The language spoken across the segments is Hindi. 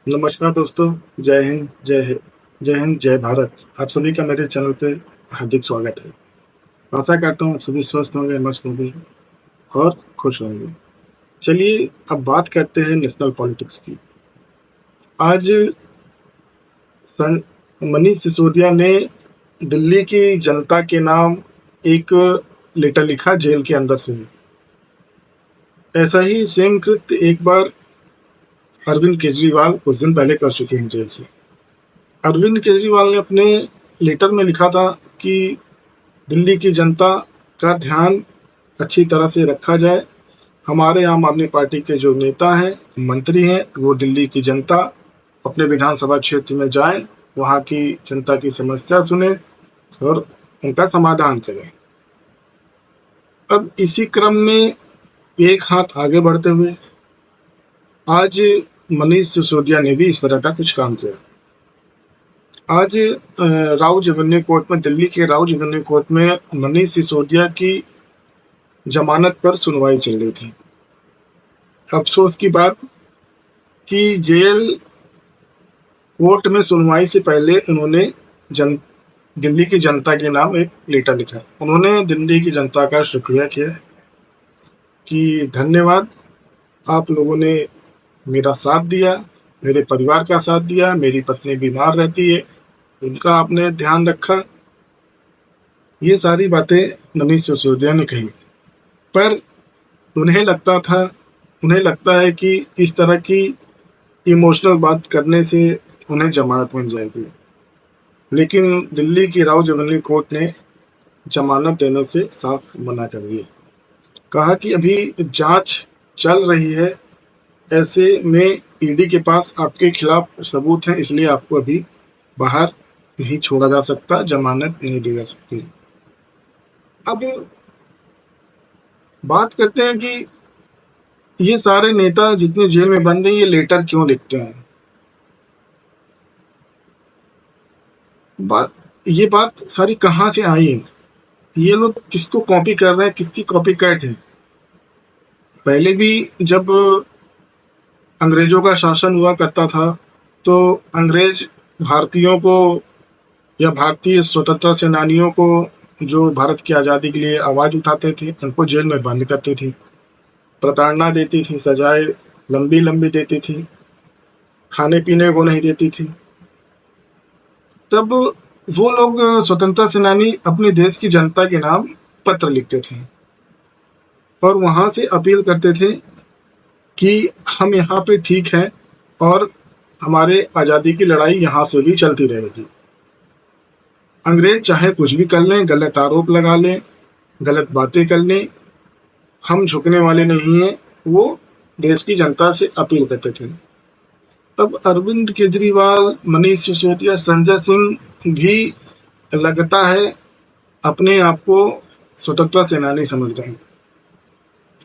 नमस्कार दोस्तों। जय हिंद, जय हिंद, जय भारत। आप सभी का मेरे चैनल पे हार्दिक स्वागत है। आशा करता हूँ आप सभी स्वस्थ होंगे, मस्त होंगे और खुश होंगे। चलिए अब बात करते हैं नेशनल पॉलिटिक्स की। आज मनीष सिसोदिया ने दिल्ली की जनता के नाम एक लेटर लिखा जेल के अंदर से। ऐसा ही सेम कृत्य एक बार अरविंद केजरीवाल कुछ दिन पहले कर चुके हैं जेल से। अरविंद केजरीवाल ने अपने लेटर में लिखा था कि दिल्ली की जनता का ध्यान अच्छी तरह से रखा जाए। हमारे आम आदमी पार्टी के जो नेता हैं, मंत्री हैं, वो दिल्ली की जनता अपने विधानसभा क्षेत्र में जाएं, वहाँ की जनता की समस्या सुने और उनका समाधान करें। अब इसी क्रम में एक हाथ आगे बढ़ते हुए आज मनीष सिसोदिया ने भी इस तरह का कुछ काम किया। आज राउज एवेन्यू कोर्ट में, दिल्ली के राउज एवेन्यू कोर्ट में मनीष सिसोदिया की जमानत पर सुनवाई चल रही थी। अफसोस की बात कि जेल कोर्ट में सुनवाई से पहले उन्होंने दिल्ली की जनता के नाम एक लेटर लिखा। उन्होंने दिल्ली की जनता का शुक्रिया किया कि धन्यवाद, आप लोगों ने मेरा साथ दिया, मेरे परिवार का साथ दिया। मेरी पत्नी बीमार रहती है, उनका आपने ध्यान रखा। ये सारी बातें मनीष सिसोदिया ने कही, पर उन्हें लगता है कि इस तरह की इमोशनल बात करने से उन्हें जमानत मिल जाएगी। लेकिन दिल्ली की राउज एवेन्यू कोर्ट ने जमानत देने से साफ मना कर दिया। कहा कि अभी जांच चल रही है, ऐसे में ईडी के पास आपके खिलाफ सबूत हैं, इसलिए आपको अभी बाहर नहीं छोड़ा जा सकता, जमानत नहीं दी जा सकती। अब बात करते हैं कि ये सारे नेता जितने जेल में बंद हैं, ये लेटर क्यों लिखते हैं। ये बात सारी कहाँ से आई है, ये लोग किसको कॉपी कर रहे हैं, किसकी कॉपी कैट है। पहले भी जब अंग्रेजों का शासन हुआ करता था तो अंग्रेज भारतीयों को या भारतीय स्वतंत्रता सेनानियों को, जो भारत की आज़ादी के लिए आवाज़ उठाते थे, उनको जेल में बंद करती थी, प्रताड़ना देती थी, सजाएं लंबी लंबी देती थी, खाने पीने को नहीं देती थी। तब वो लोग स्वतंत्रता सेनानी अपने देश की जनता के नाम पत्र लिखते थे और वहां से अपील करते थे कि हम यहाँ पे ठीक हैं और हमारे आज़ादी की लड़ाई यहाँ से भी चलती रहेगी। अंग्रेज चाहे कुछ भी कर लें, गलत आरोप लगा लें, गलत बातें कर लें, हम झुकने वाले नहीं हैं, वो देश की जनता से अपील करते थे। अब अरविंद केजरीवाल, मनीष सिसोदिया, संजय सिंह भी लगता है अपने आप को स्वतंत्रता सेनानी समझ रहे हैं।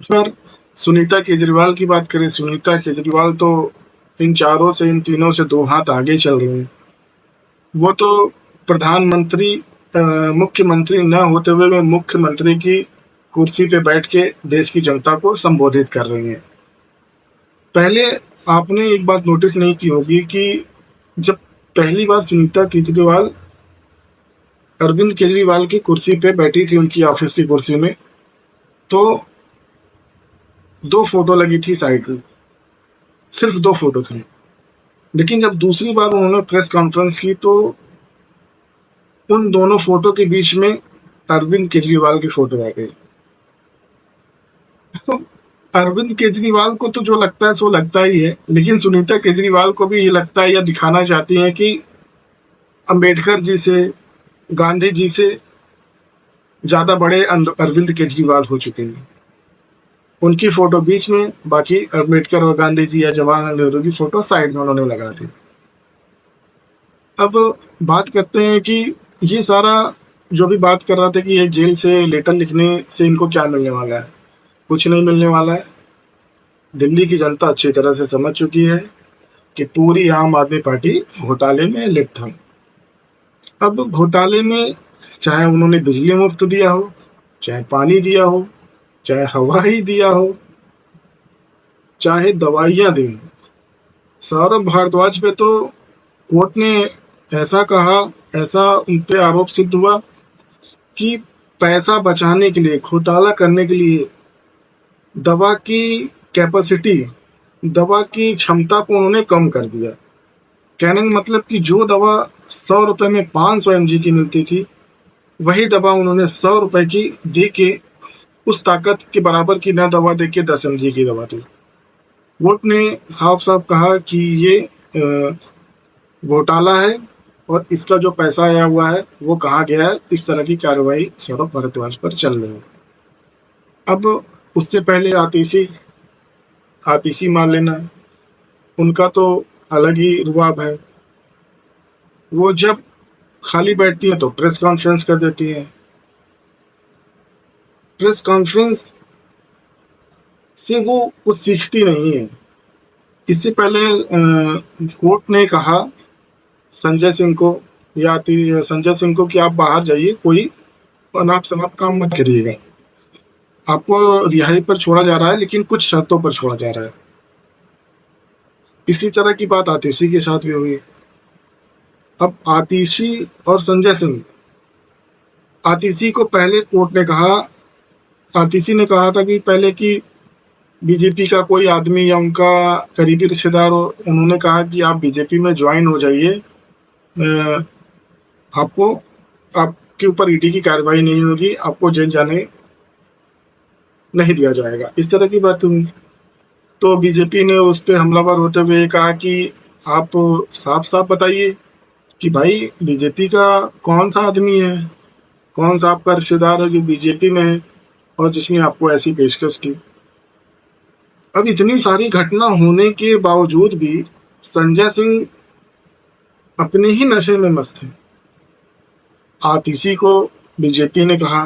पर सुनीता केजरीवाल की बात करें, सुनीता केजरीवाल तो इन चारों से, इन तीनों से दो हाथ आगे चल रहे हैं। वो तो प्रधानमंत्री, मुख्यमंत्री न होते हुए वे मुख्यमंत्री की कुर्सी पे बैठ के देश की जनता को संबोधित कर रहे हैं। पहले आपने एक बात नोटिस नहीं की होगी कि जब पहली बार सुनीता केजरीवाल अरविंद केजरीवाल की कुर्सी पे बैठी थी, उनकी ऑफिस की कुर्सी में, तो दो फोटो लगी थी साइड में, सिर्फ दो फोटो थे। लेकिन जब दूसरी बार उन्होंने प्रेस कॉन्फ्रेंस की तो उन दोनों फोटो के बीच में अरविंद केजरीवाल की फोटो आ गई। तो अरविंद केजरीवाल को तो जो लगता है सो लगता ही है, लेकिन सुनीता केजरीवाल को भी ये लगता है या दिखाना चाहती है कि अंबेडकर जी से, गांधी जी से ज्यादा बड़े अरविंद केजरीवाल हो चुके हैं। उनकी फोटो बीच में, बाकी अंबेडकर और गांधी जी या जवाहरलाल नेहरू की फोटो साइड में उन्होंने लगा दी। अब बात करते हैं कि ये सारा जो भी बात कर रहा था कि ये जेल से लेटर लिखने से इनको क्या मिलने वाला है, कुछ नहीं मिलने वाला है। दिल्ली की जनता अच्छी तरह से समझ चुकी है कि पूरी आम आदमी पार्टी घोटाले में लिप्त है। अब घोटाले में चाहे उन्होंने बिजली मुफ्त दिया हो, चाहे पानी दिया हो, चाहे हवा ही दिया हो, चाहे दवाइयाँ दी, सौरभ भारद्वाज पे तो कोर्ट ने ऐसा कहा, ऐसा उन पे आरोप सिद्ध हुआ कि पैसा बचाने के लिए, घोटाला करने के लिए दवा की कैपेसिटी, दवा की क्षमता को उन्होंने कम कर दिया। कहने का मतलब कि जो दवा 100 रुपए में 500 mg की मिलती थी, वही दवा उन्होंने 100 रुपए की दे के उस ताकत के बराबर की न दवा दे के 10 mg की दवा दी। कोर्ट ने साफ साफ कहा कि ये घोटाला है और इसका जो पैसा आया हुआ है वो कहाँ गया है। इस तरह की कार्रवाई सौरभ भारद्वाज पर चल रही है। अब उससे पहले आतिशी मान लेना, उनका तो अलग ही रुआब है। वो जब खाली बैठती है तो प्रेस कॉन्फ्रेंस कर देती है। प्रेस कॉन्फ्रेंस से वो कुछ सीखती नहीं है। इससे पहले कोर्ट ने कहा संजय सिंह को कि आप बाहर जाइए, कोई अनाप शनाप काम मत करिएगा। आपको रिहाई पर छोड़ा जा रहा है, लेकिन कुछ शर्तों पर छोड़ा जा रहा है। इसी तरह की बात आतिशी के साथ भी हुई। अब आतिशी और संजय सिंह, आतिशी को पहले कोर्ट ने कहा, आतिशी ने कहा था कि पहले कि बीजेपी का कोई आदमी या उनका करीबी रिश्तेदार हो, उन्होंने कहा कि आप बीजेपी में ज्वाइन हो जाइए, आपको आपके ऊपर ईडी की कार्रवाई नहीं होगी, आपको जेल जाने नहीं दिया जाएगा। इस तरह की बात हुई। तो बीजेपी ने उस पर हमलावर होते हुए कहा कि आप साफ साफ बताइए कि भाई बीजेपी का कौन सा आदमी है, कौन सा आपका रिश्तेदार है जो बीजेपी में है और जिसने आपको ऐसी पेशकश की। अब इतनी सारी घटना होने के बावजूद भी संजय सिंह अपने ही नशे में मस्त है। आतिशी को बीजेपी ने कहा,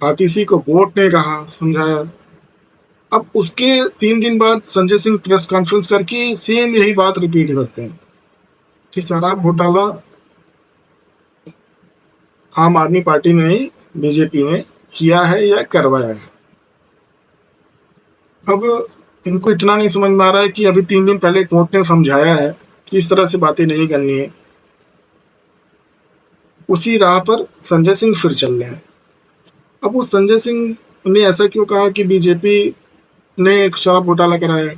आतिशी को कोर्ट ने कहा, समझाया। अब उसके 3 दिन बाद संजय सिंह प्रेस कॉन्फ्रेंस करके सेम यही बात रिपीट करते हैं कि शराब घोटाला आम आदमी पार्टी ने ही, बीजेपी ने किया है या करवाया है। अब इनको इतना नहीं समझ में आ रहा है कि अभी 3 दिन पहले कोर्ट ने समझाया है कि इस तरह से बातें नहीं करनी है। उसी राह पर संजय सिंह फिर चल रहे हैं। अब वो संजय सिंह ने ऐसा क्यों कहा कि बीजेपी ने एक शराब घोटाला कराया?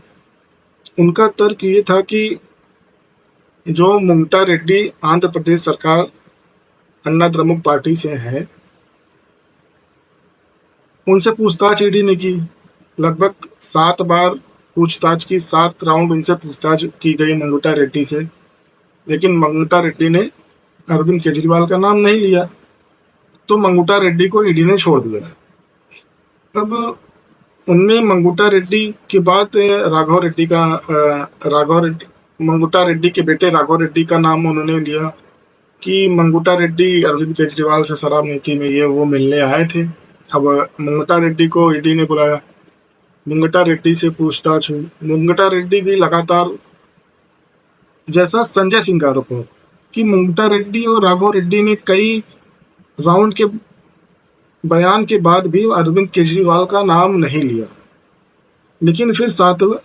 उनका तर्क ये था कि जो ममता रेड्डी आंध्र प्रदेश सरकार अन्ना द्रमुक पार्टी से है, उनसे पूछताछ ईडी ने की। लगभग 7 बार पूछताछ की, 7 राउंड उनसे पूछताछ की गई ममता रेड्डी से, लेकिन ममता रेड्डी ने अरविंद केजरीवाल का नाम नहीं लिया, तो मंगूटा रेड्डी को ईडी ने छोड़ दिया। अब उनमें मंगूटा रेड्डी के बाद मंगूटा रेड्डी के बेटे राघव रेड्डी का नाम उन्होंने लिया कि मंगूटा रेड्डी अरविंद केजरीवाल से शराब नीति में ये वो मिलने आए थे। अब मंगूटा रेड्डी को ईडी ने बुलाया, मंगूटा रेड्डी से पूछताछ हुई। मंगूटा रेड्डी भी लगातार, जैसा संजय सिंह का आरोप है कि मंगूटा रेड्डी और राघव रेड्डी ने कई राउंड के बयान के बाद भी अरविंद केजरीवाल का नाम नहीं लिया, लेकिन फिर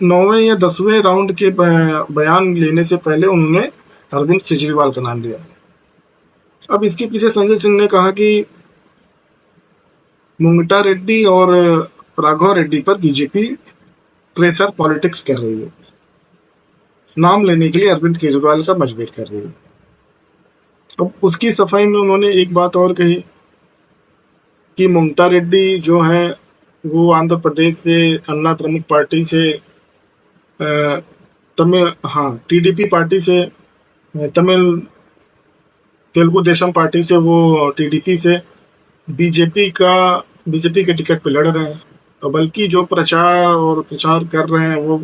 9वें या 10वें राउंड के बयान लेने से पहले उन्होंने अरविंद केजरीवाल का नाम लिया। अब इसके पीछे संजय सिंह ने कहा कि मंगूटा रेड्डी और राघव रेड्डी पर बीजेपी प्रेशर पॉलिटिक्स कर रही है, नाम लेने के लिए अरविंद केजरीवाल का मजबूर कर रही है। अब उसकी सफाई में उन्होंने एक बात और कही कि ममता रेड्डी जो है वो आंध्र प्रदेश से अन्ना द्रमुक पार्टी से टीडीपी पार्टी से, तेलुगु देशम पार्टी से, वो टीडीपी से बीजेपी के टिकट पे लड़ रहे हैं। बल्कि जो प्रचार कर रहे हैं वो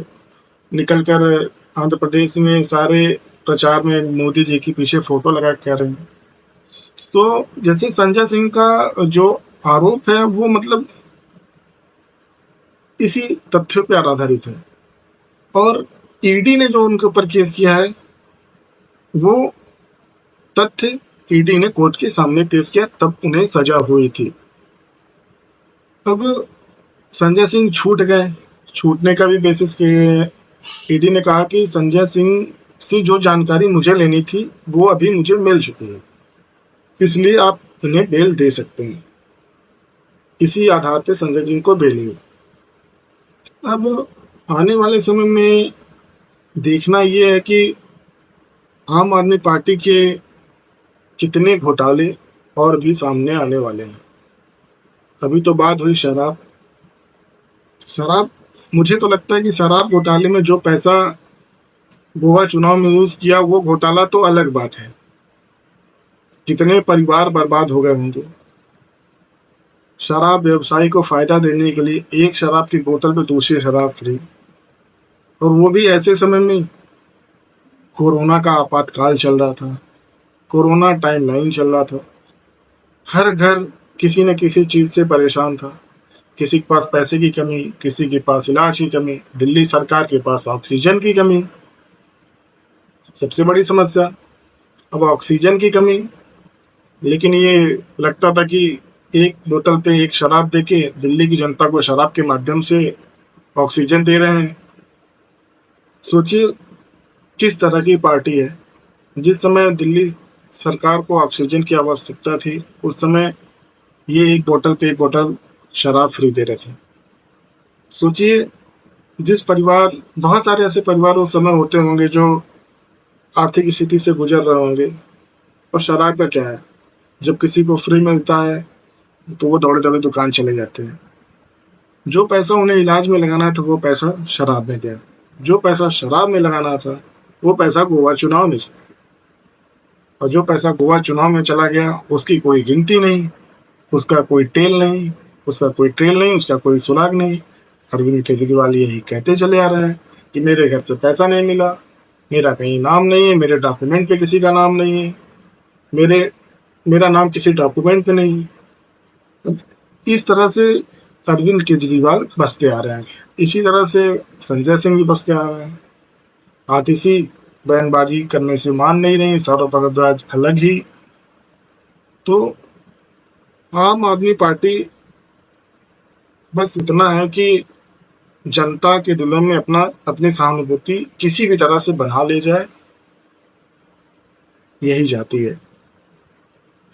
निकलकर आंध्र प्रदेश में सारे प्रचार में मोदी जी की पीछे फोटो लगा कर रहे हैं। तो जैसे संजय सिंह का जो आरोप है वो मतलब इसी तथ्यों पर आधारित है, और ईडी ने जो उनके ऊपर केस किया है वो तथ्य ईडी ने कोर्ट के सामने पेश किया, तब उन्हें सजा हुई थी। अब संजय सिंह छूट गए, छूटने का भी बेसिस ईडी ने कहा कि संजय सिंह से जो जानकारी मुझे लेनी थी वो अभी मुझे मिल चुकी है, इसलिए आप उन्हें बेल दे सकते हैं। इसी आधार पर संजय सिंह को बेल हुई। अब आने वाले समय में देखना ये है कि आम आदमी पार्टी के कितने घोटाले और भी सामने आने वाले हैं। अभी तो बात हुई शराब। मुझे तो लगता है कि शराब घोटाले में जो पैसा गोवा चुनाव में यूज किया वो घोटाला तो अलग बात है। कितने परिवार बर्बाद हो गए होंगे। शराब व्यवसायी को फायदा देने के लिए एक शराब की बोतल पे दूसरी शराब फ्री, और वो भी ऐसे समय में कोरोना का आपातकाल चल रहा था, कोरोना टाइमलाइन चल रहा था। हर घर किसी न किसी चीज से परेशान था। किसी के पास पैसे की कमी, किसी के पास इलाज की कमी, दिल्ली सरकार के पास ऑक्सीजन की कमी, सबसे बड़ी समस्या। अब ऑक्सीजन की कमी, लेकिन ये लगता था कि एक बोतल पे एक शराब देके दिल्ली की जनता को शराब के माध्यम से ऑक्सीजन दे रहे हैं। सोचिए किस तरह की पार्टी है। जिस समय दिल्ली सरकार को ऑक्सीजन की आवश्यकता थी, उस समय ये एक बोतल पे एक बोतल शराब फ्री दे रहे थे। सोचिए बहुत सारे ऐसे परिवार उस समय होते होंगे जो आर्थिक स्थिति से गुजर रहे होंगे, और शराब का क्या है, जब किसी को फ्री मिलता है तो वो दौड़े दौड़े दुकान चले जाते हैं। जो पैसा उन्हें इलाज में लगाना था वो पैसा शराब में गया, जो पैसा शराब में लगाना था वो पैसा गोवा चुनाव में गया, और जो पैसा गोवा चुनाव में चला गया उसकी कोई गिनती नहीं, उसका कोई टेल नहीं, उसका कोई सुराग नहीं। अरविंद केजरीवाल यही कहते चले आ रहे हैं कि मेरे घर से पैसा नहीं मिला, मेरा कहीं नाम नहीं है, मेरे डॉक्यूमेंट पे किसी का नाम नहीं है, मेरा नाम किसी डॉक्यूमेंट पे नहीं है। इस तरह से अरविंद केजरीवाल बसते आ रहे हैं। इसी तरह से संजय सिंह भी बसते आ रहे हैं। आतिशी बयानबाजी करने से मान नहीं रही, सौरभ भारद्वाज अलग ही। तो आम आदमी पार्टी बस इतना है कि जनता के दिलों में अपनी सहानुभूति किसी भी तरह से बना ले जाए, यही चाहती है।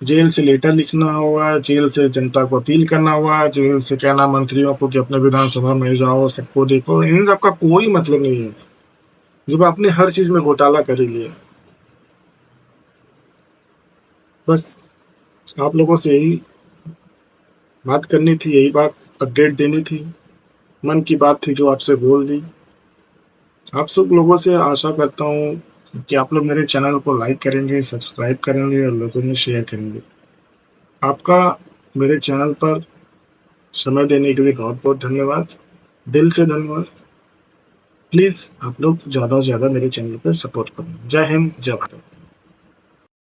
जेल से लेटर लिखना हुआ, जेल से जनता को अपील करना हुआ, जेल से कहना मंत्रियों को कि अपने विधानसभा में जाओ, सबको देखो, इन सब का कोई मतलब नहीं है जब आपने हर चीज में घोटाला कर ही लिया। बस आप लोगों से यही बात करनी थी, यही बात अपडेट देनी थी, मन की बात थी जो आपसे बोल दी। आप सब लोगों से आशा करता हूँ कि आप लोग मेरे चैनल को लाइक करेंगे, सब्सक्राइब करेंगे और लोगों में शेयर करेंगे। आपका मेरे चैनल पर समय देने के लिए बहुत बहुत धन्यवाद, दिल से धन्यवाद। प्लीज़ आप लोग ज़्यादा से ज़्यादा मेरे चैनल पर सपोर्ट करें। जय हिंद, जय भारत।